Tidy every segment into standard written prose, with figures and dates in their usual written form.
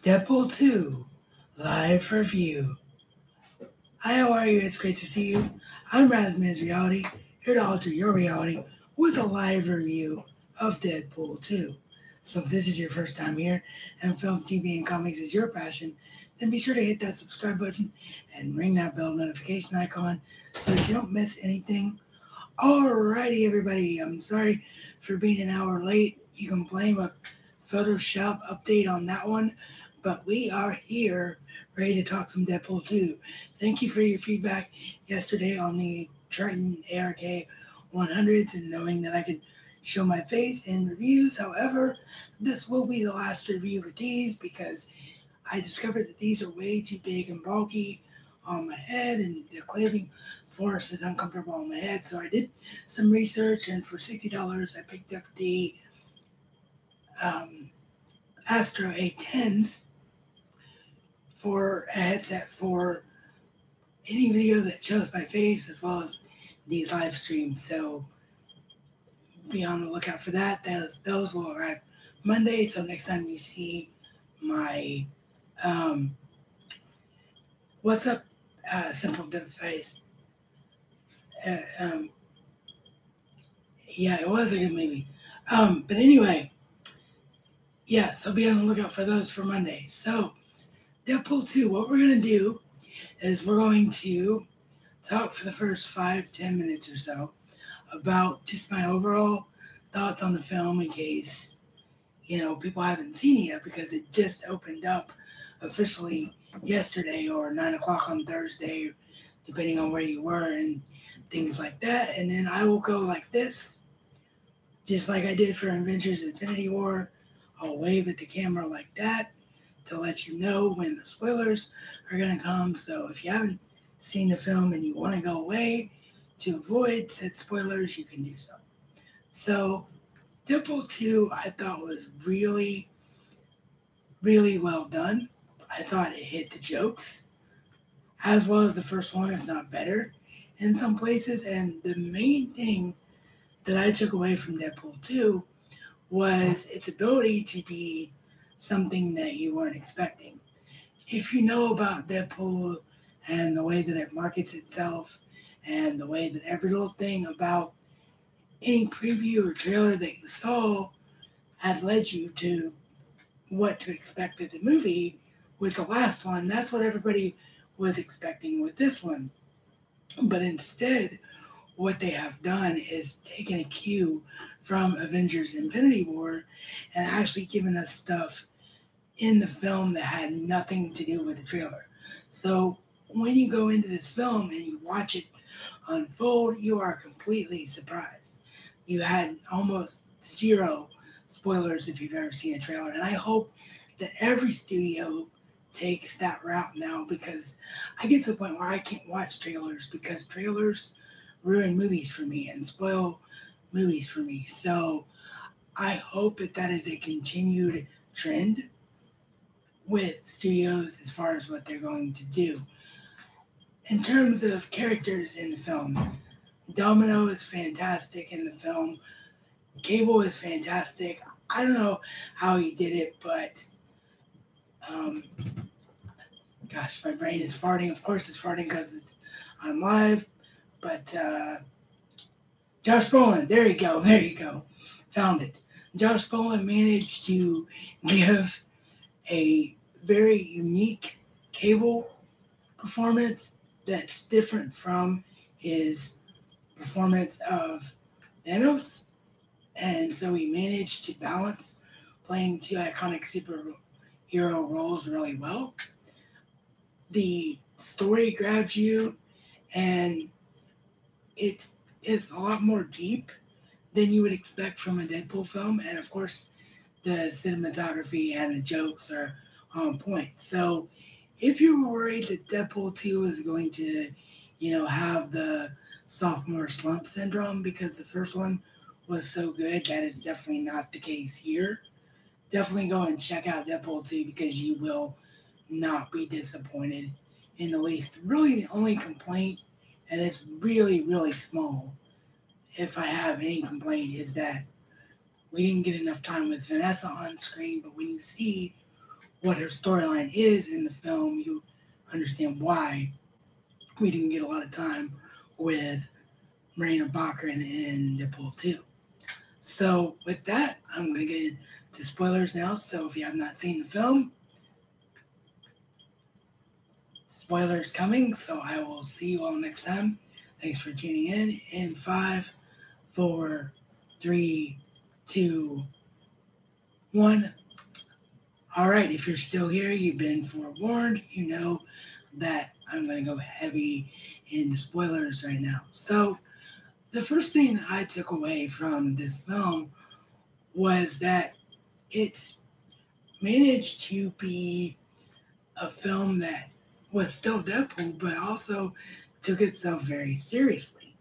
Deadpool 2 Live Review. Hi, how are you? It's great to see you. I'm RazMansReality, here to alter your reality with a live review of Deadpool 2. So if this is your first time here and film, TV, and comics is your passion, then be sure to hit that subscribe button and ring that bell notification icon so that you don't miss anything. Alrighty, everybody. I'm sorry for being an hour late. You can blame a Photoshop update on that one, but we are here ready to talk some Deadpool 2. Thank you for your feedback yesterday on the Triton ARK 100s and knowing that I could show my face in reviews. However, this will be the last review with these because I discovered that these are way too big and bulky on my head, and the clothing force is uncomfortable on my head. So I did some research, and for $60, I picked up the Astro A10s for a headset for any video that shows my face as well as these live streams. So be on the lookout for that. Those will arrive Monday. So next time you see my what's up simple device. Yeah, it was a good movie. But anyway, yeah, so be on the lookout for those for Monday. So Deadpool 2, what we're going to do is we're going to talk for the first 5-10 minutes or so about just my overall thoughts on the film in case, people haven't seen it yet because it just opened up officially yesterday or 9 o'clock on Thursday, depending on where you were and things like that. And then I will go like this, just like I did for Avengers Infinity War. I'll wave at the camera like that to let you know when the spoilers are going to come. So if you haven't seen the film and you want to go away to avoid said spoilers, you can do so. So Deadpool 2 I thought was really, really well done. I thought it hit the jokes as well as the first one, if not better in some places. And the main thing that I took away from Deadpool 2 was its ability to be something that you weren't expecting. If you know about Deadpool and the way that it markets itself and the way that every little thing about any preview or trailer that you saw had led you to what to expect of the movie with the last one, that's what everybody was expecting with this one. But instead, what they have done is taken a cue from Avengers Infinity War and actually given us stuff in the film that had nothing to do with the trailer. So when you go into this film and you watch it unfold, you are completely surprised. You had almost zero spoilers if you've ever seen a trailer. And I hope that every studio takes that route now, because I get to the point where I can't watch trailers because trailers ruin movies for me and spoil movies for me. So I hope that is a continued trend with studios as far as what they're going to do. In terms of characters in the film, Domino is fantastic in the film. Cable is fantastic. I don't know how he did it, but gosh, my brain is farting. Of course it's farting because I'm live. But Josh Brolin, there you go. Found it. Josh Brolin managed to give a very unique Cable performance that's different from his performance of Thanos. And so he managed to balance playing two iconic superhero roles really well. The story grabs you, and it's a lot more deep than you would expect from a Deadpool film. And of course, the cinematography and the jokes are on point. So if you were worried that Deadpool 2 is going to, have the sophomore slump syndrome because the first one was so good, that is definitely not the case here. Definitely go and check out Deadpool 2 because you will not be disappointed in the least. Really, the only complaint, and it's really, really small, if I have any complaint, is that we didn't get enough time with Vanessa on screen. But when you see what her storyline is in the film, you understand why we didn't get a lot of time with Marina Baccarin in Deadpool 2. So with that, I'm going to get into spoilers now. So if you have not seen the film, spoilers coming. So I will see you all next time. Thanks for tuning in 5, 4, 3, 2, 1. All right, if you're still here, you've been forewarned. You know that I'm going to go heavy into spoilers right now. So the first thing I took away from this film was that it managed to be a film that was still Deadpool, but also took itself very seriously.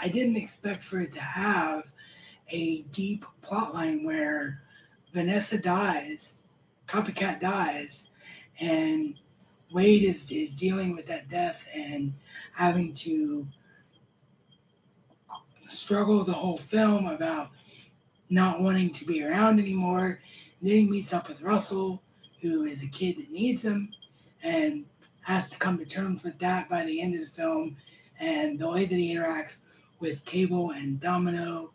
I didn't expect for it to have a deep plotline where Vanessa dies, Copycat dies, and Wade is dealing with that death and having to struggle the whole film about not wanting to be around anymore. And then he meets up with Russell, who is a kid that needs him, and has to come to terms with that by the end of the film. And the way that he interacts with Cable and Domino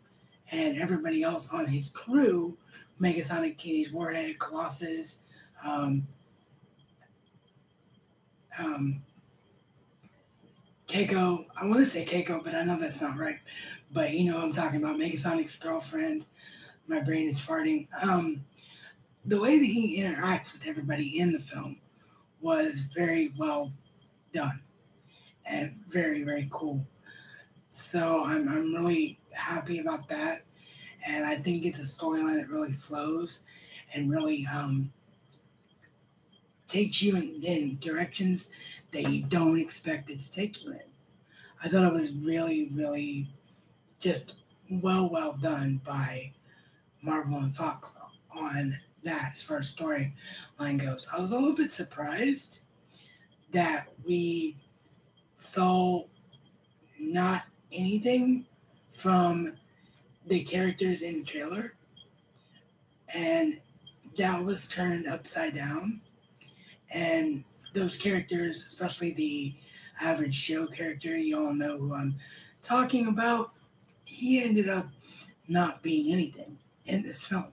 and everybody else on his crew, Megasonic, Teenage Warhead, Colossus, Keiko. I want to say Keiko, but I know that's not right. But you know what I'm talking about. Megasonic's girlfriend. My brain is farting. The way that he interacts with everybody in the film was very well done and very, very cool. So I'm really happy about that. And I think it's a storyline that really flows and really takes you in directions that you don't expect it to take you in. I thought it was really, really just well done by Marvel and Fox on that as far as storyline goes. I was a little bit surprised that we saw not anything from the characters in the trailer, and that was turned upside down. And those characters, especially the average Joe character, you all know who I'm talking about, he ended up not being anything in this film,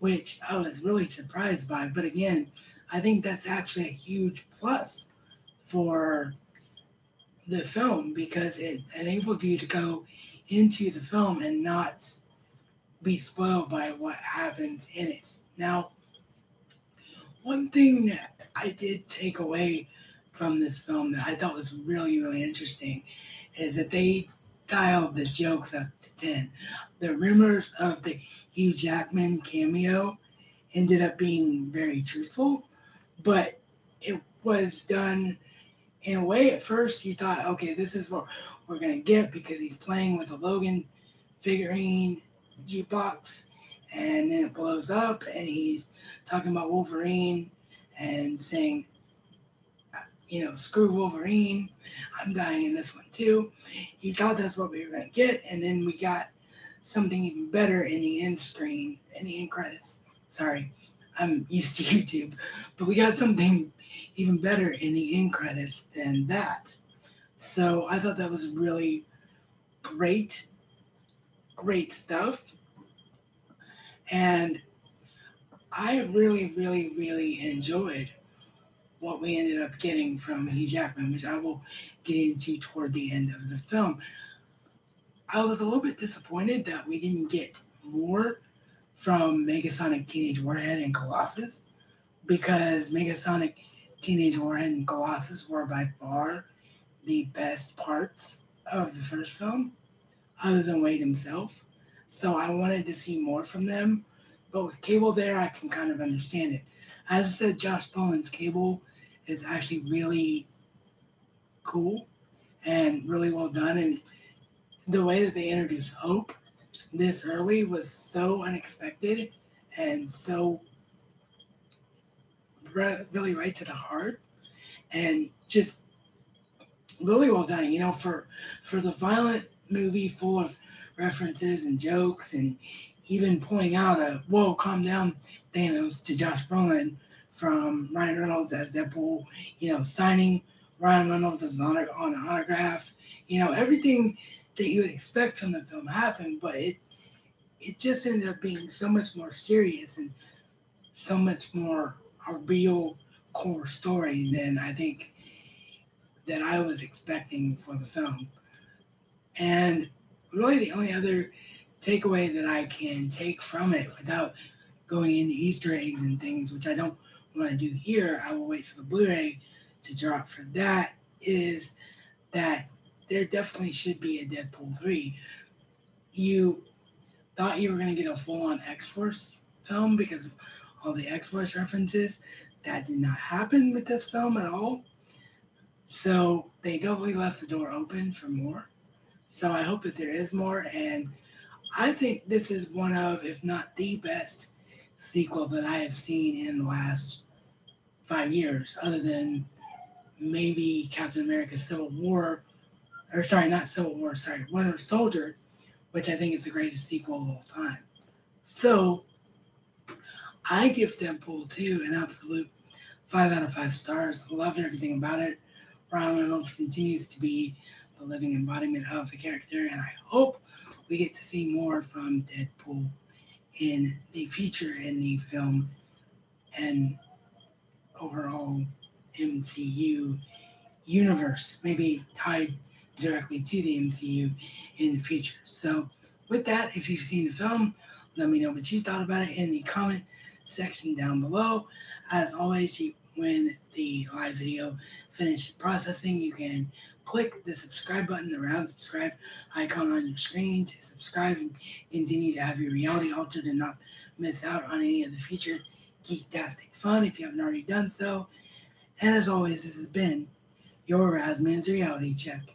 which I was really surprised by. But again, I think that's actually a huge plus for the film because it enabled you to go into the film and not be spoiled by what happens in it. Now, one thing that I did take away from this film that I thought was really, really interesting is that they dialed the jokes up to 10. The rumors of the Hugh Jackman cameo ended up being very truthful, but it was done in a way at first you thought, okay, this is what we're going to get because he's playing with a Logan figurine jukebox, and then it blows up and he's talking about Wolverine and saying, you know, screw Wolverine, I'm dying in this one too. You thought that's what we were going to get, and then we got something even better in the end screen, in the end credits. Sorry, I'm used to YouTube, but we got something even better in the end credits than that. So I thought that was really great stuff. And I really enjoyed what we ended up getting from Hugh Jackman, which I will get into toward the end of the film. I was a little bit disappointed that we didn't get more from Megasonic, Teenage Warhead, and Colossus, because Megasonic, Teenage Warhead, and Colossus were by far the best parts of the first film, other than Wade himself. So I wanted to see more from them. But with Cable there, I can kind of understand it. As I said, Josh Brolin's Cable is actually really cool and really well done. And the way that they introduced Hope this early was so unexpected and so really right to the heart and just really well done. You know, for the violent movie full of references and jokes and even pointing out a, whoa, calm down, Thanos, to Josh Brolin from Ryan Reynolds as Deadpool, signing Ryan Reynolds as on an autograph, everything that you would expect from the film happened, but it just ended up being so much more serious and so much more a real core story than I think that I was expecting for the film. And really the only other takeaway that I can take from it without going into Easter eggs and things, which I don't want to do here, I will wait for the Blu-ray to drop for that, is that there definitely should be a Deadpool 3. You thought you were going to get a full-on X-Force film because of all the X-Force references. That did not happen with this film at all. So they definitely left the door open for more. So I hope that there is more. And I think this is one of, if not the best sequel that I have seen in the last 5 years, other than maybe Captain America Civil War, or sorry, not Civil War, sorry, Winter Soldier, which I think is the greatest sequel of all time. So I give Deadpool 2 an absolute 5 out of 5 stars. Loved everything about it. Ryan Reynolds continues to be the living embodiment of the character, and I hope we get to see more from Deadpool in the future in the film and overall MCU universe, maybe tied directly to the MCU in the future. So with that, if you've seen the film, let me know what you thought about it in the comment section down below. As always, when the live video finishes processing, you can click the subscribe button, the round subscribe icon on your screen to subscribe and continue to have your reality altered and not miss out on any of the future geektastic fun if you haven't already done so. And as always, this has been your RazMansReality Check.